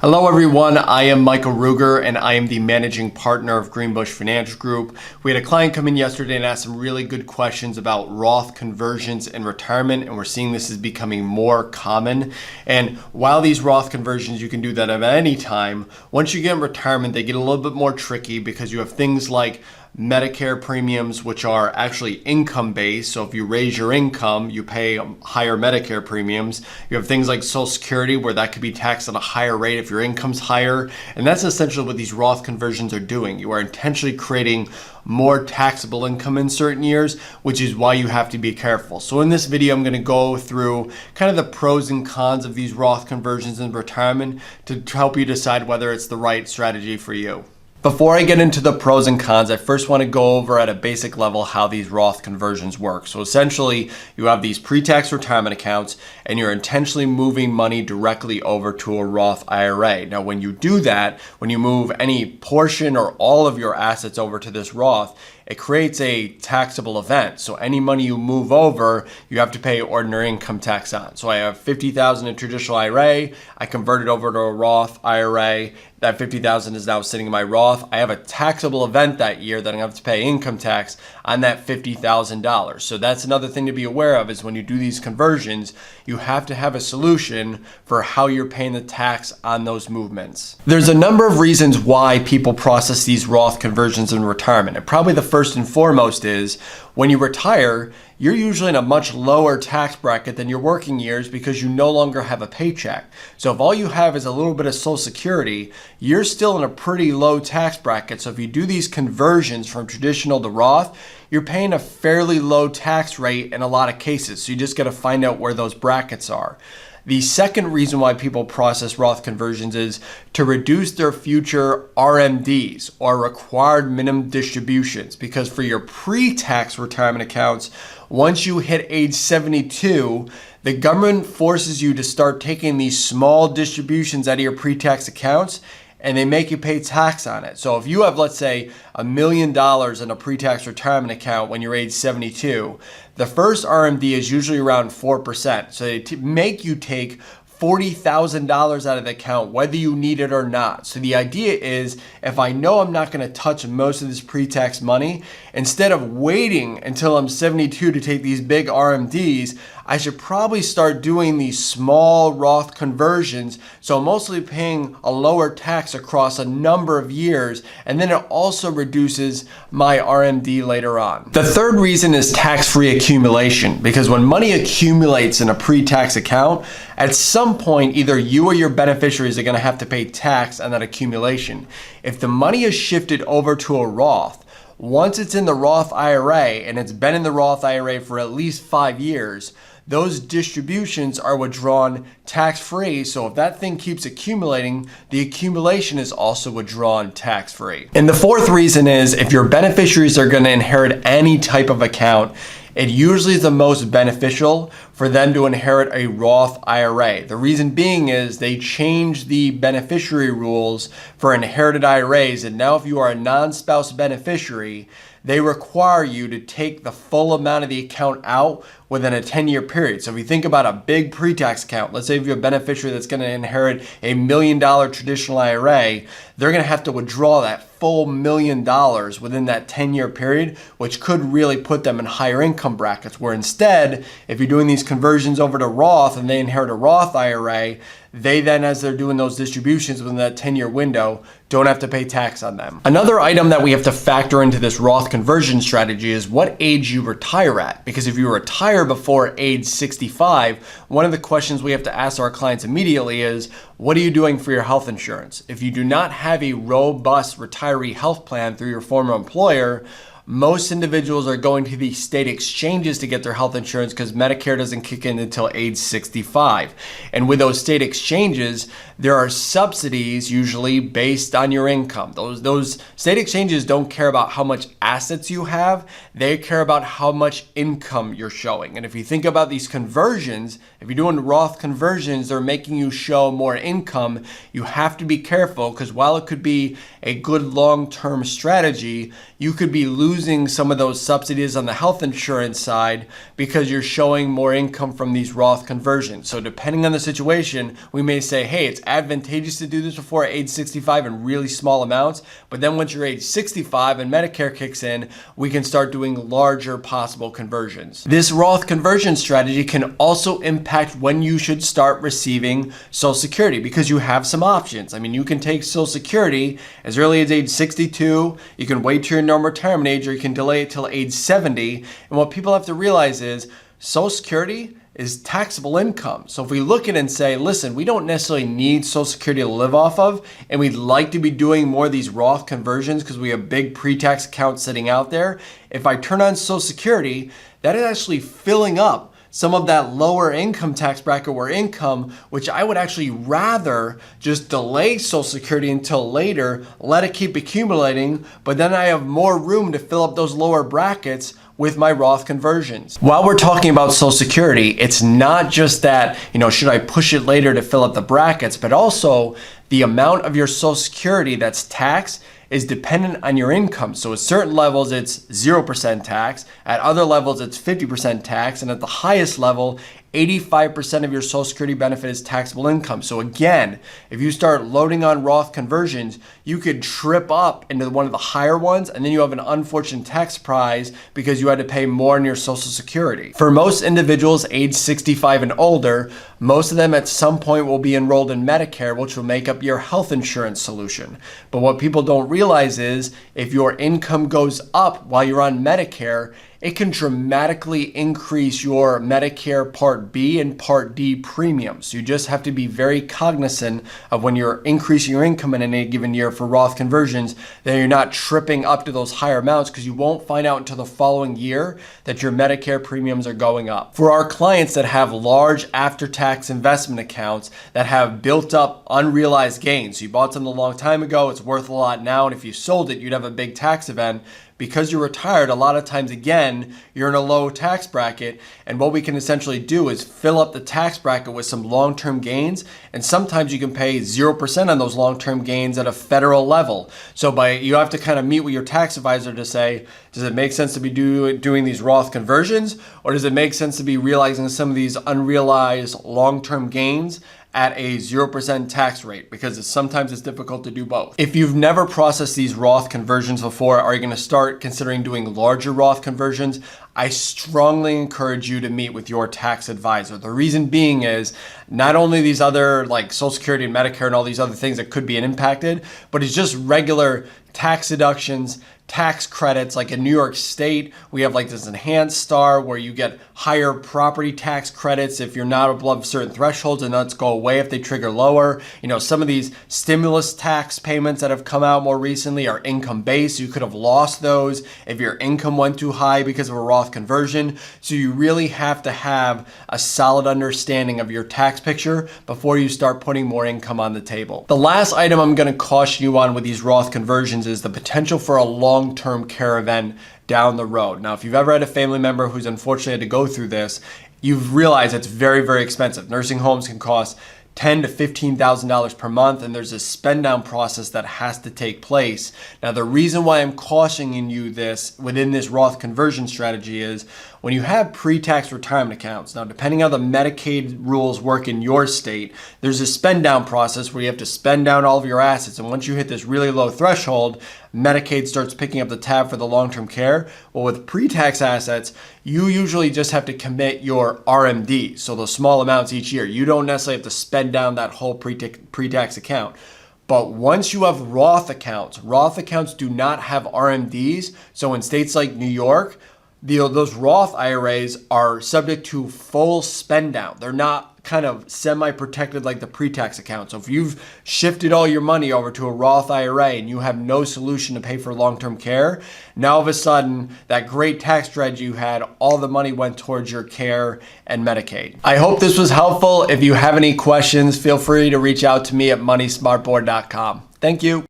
Hello everyone, I am Michael Ruger and I am the managing partner of Greenbush Financial Group. We had a client come in yesterday and ask some really good questions about Roth conversions in retirement, and we're seeing this is becoming more common. And while these Roth conversions, you can do that at any time, once you get in retirement, they get a little bit more tricky because you have things like Medicare premiums, which are actually income based. So if you raise your income, you pay higher Medicare premiums. You have things like Social Security, where that could be taxed at a higher rate if your income's higher. And that's essentially what these Roth conversions are doing. You are intentionally creating more taxable income in certain years, which is why you have to be careful. So in this video, I'm going to go through kind of the pros and cons of these Roth conversions in retirement to help you decide whether it's the right strategy for you. Before I get into the pros and cons, I first want to go over at a basic level how these Roth conversions work. So essentially, you have these pre-tax retirement accounts and you're intentionally moving money directly over to a Roth IRA. Now, when you do that, when you move any portion or all of your assets over to this Roth, it creates a taxable event. So any money you move over, you have to pay ordinary income tax on. So I have $50,000 in traditional IRA, I convert it over to a Roth IRA. That $50,000 is now sitting in my Roth. I have a taxable event that year that I have to pay income tax on that $50,000. So that's another thing to be aware of, is when you do these conversions, you have to have a solution for how you're paying the tax on those movements. There's a number of reasons why people process these Roth conversions in retirement. And probably the first and foremost is when you retire, you're usually in a much lower tax bracket than your working years because you no longer have a paycheck. So if all you have is a little bit of Social Security, you're still in a pretty low tax bracket. So if you do these conversions from traditional to Roth, you're paying a fairly low tax rate in a lot of cases. So you just got to find out where those brackets are. The second reason why people process Roth conversions is to reduce their future RMDs, or required minimum distributions, because for your pre-tax retirement accounts, once you hit age 72, the government forces you to start taking these small distributions out of your pre-tax accounts, and they make you pay tax on it. So if you have, let's say, $1 million in a pre-tax retirement account when you're age 72, the first RMD is usually around 4%. So they make you take $40,000 out of the account, whether you need it or not. So the idea is, if I know I'm not going to touch most of this pre-tax money, instead of waiting until I'm 72 to take these big RMDs, I should probably start doing these small Roth conversions. So I'm mostly paying a lower tax across a number of years, and then it also reduces my RMD later on. The third reason is tax-free accumulation, because when money accumulates in a pre-tax account, at some point, either you or your beneficiaries are going to have to pay tax on that accumulation. If the money is shifted over to a Roth, once it's in the Roth IRA and it's been in the Roth IRA for at least 5 years, those distributions are withdrawn tax-free. So if that thing keeps accumulating, the accumulation is also withdrawn tax-free. And the fourth reason is, if your beneficiaries are going to inherit any type of account, it usually is the most beneficial for them to inherit a Roth IRA. The reason being is they changed the beneficiary rules for inherited IRAs, and now if you are a non-spouse beneficiary, they require you to take the full amount of the account out within a 10-year period. So if you think about a big pre-tax account, let's say if you have a beneficiary that's going to inherit a $1 million traditional IRA, they're going to have to withdraw that full $1 million within that 10-year period, which could really put them in higher income brackets. Where instead, if you're doing these conversions over to Roth and they inherit a Roth IRA, they then, as they're doing those distributions within that 10-year window, don't have to pay tax on them. Another item that we have to factor into this Roth conversion strategy is what age you retire at. Because if you retire before age 65, one of the questions we have to ask our clients immediately is, what are you doing for your health insurance? If you do not have a robust retiree health plan through your former employer, most individuals are going to the state exchanges to get their health insurance because Medicare doesn't kick in until age 65. And with those state exchanges, there are subsidies usually based on your income. Those state exchanges don't care about how much assets you have, they care about how much income you're showing. And if you think about these conversions, if you're doing Roth conversions, they're making you show more income. You have to be careful, because while it could be a good long-term strategy, you could be losing losing some of those subsidies on the health insurance side because you're showing more income from these Roth conversions. So depending on the situation, we may say, hey, it's advantageous to do this before age 65 in really small amounts. But then once you're age 65 and Medicare kicks in, we can start doing larger possible conversions. This Roth conversion strategy can also impact when you should start receiving Social Security, because you have some options. I mean, you can take Social Security as early as age 62, you can wait till your normal retirement age, or you can delay it till age 70. And what people have to realize is Social Security is taxable income. So if we look at it and say, listen, we don't necessarily need Social Security to live off of, and we'd like to be doing more of these Roth conversions because we have big pre-tax accounts sitting out there. If I turn on Social Security, that is actually filling up some of that lower income tax bracket or income, which I would actually rather just delay Social Security until later, let it keep accumulating, but then I have more room to fill up those lower brackets with my Roth conversions. While we're talking about Social Security, it's not just that, should I push it later to fill up the brackets, but also the amount of your Social Security that's taxed is dependent on your income. So at certain levels, it's 0% tax. At other levels, it's 50% tax. And at the highest level, 85% of your Social Security benefit is taxable income. So again, if you start loading on Roth conversions, you could trip up into one of the higher ones, and then you have an unfortunate tax surprise because you had to pay more in your Social Security. For most individuals age 65 and older, most of them at some point will be enrolled in Medicare, which will make up your health insurance solution. But what people don't realize is if your income goes up while you're on Medicare, it can dramatically increase your Medicare Part B and Part D premiums. You just have to be very cognizant of when you're increasing your income in any given year for Roth conversions, that you're not tripping up to those higher amounts, because you won't find out until the following year that your Medicare premiums are going up. For our clients that have large after-tax investment accounts that have built up unrealized gains, so you bought something a long time ago, it's worth a lot now, and if you sold it, you'd have a big tax event. Because you're retired, a lot of times, again, you're in a low tax bracket, and what we can essentially do is fill up the tax bracket with some long-term gains, and sometimes you can pay 0% on those long-term gains at a federal level. So you have to kind of meet with your tax advisor to say, does it make sense to be doing these Roth conversions, or does it make sense to be realizing some of these unrealized long-term gains at a 0% tax rate, because sometimes it's difficult to do both. If you've never processed these Roth conversions before, are you going to start considering doing larger Roth conversions? I strongly encourage you to meet with your tax advisor. The reason being is not only these other like Social Security and Medicare and all these other things that could be impacted, but it's just regular tax deductions, tax credits. Like in New York State, we have like this enhanced star where you get higher property tax credits if you're not above certain thresholds, and that's go away if they trigger lower. Some of these stimulus tax payments that have come out more recently are income based. You could have lost those if your income went too high because of a Roth conversion. So you really have to have a solid understanding of your tax picture before you start putting more income on the table. The last item I'm going to caution you on with these Roth conversions is the potential for a long-term care event down the road. Now, if you've ever had a family member who's unfortunately had to go through this, you've realized it's very, very expensive. Nursing homes can cost $10,000 to $15,000 per month, and there's a spend down process that has to take place. Now, the reason why I'm cautioning you this within this Roth conversion strategy is when you have pre-tax retirement accounts, now depending on how the Medicaid rules work in your state, there's a spend down process where you have to spend down all of your assets, and once you hit this really low threshold, Medicaid starts picking up the tab for the long-term care. Well, with pre-tax assets, you usually just have to commit your RMD, so those small amounts each year. You don't necessarily have to spend down that whole pre-tax account. But once you have Roth accounts do not have RMDs. So in states like New York, those Roth IRAs are subject to full spend down. They're not kind of semi-protected like the pre-tax account. So if you've shifted all your money over to a Roth IRA and you have no solution to pay for long-term care, now all of a sudden that great tax strategy you had, all the money went towards your care and Medicaid. I hope this was helpful. If you have any questions, feel free to reach out to me at moneysmartboard.com. Thank you.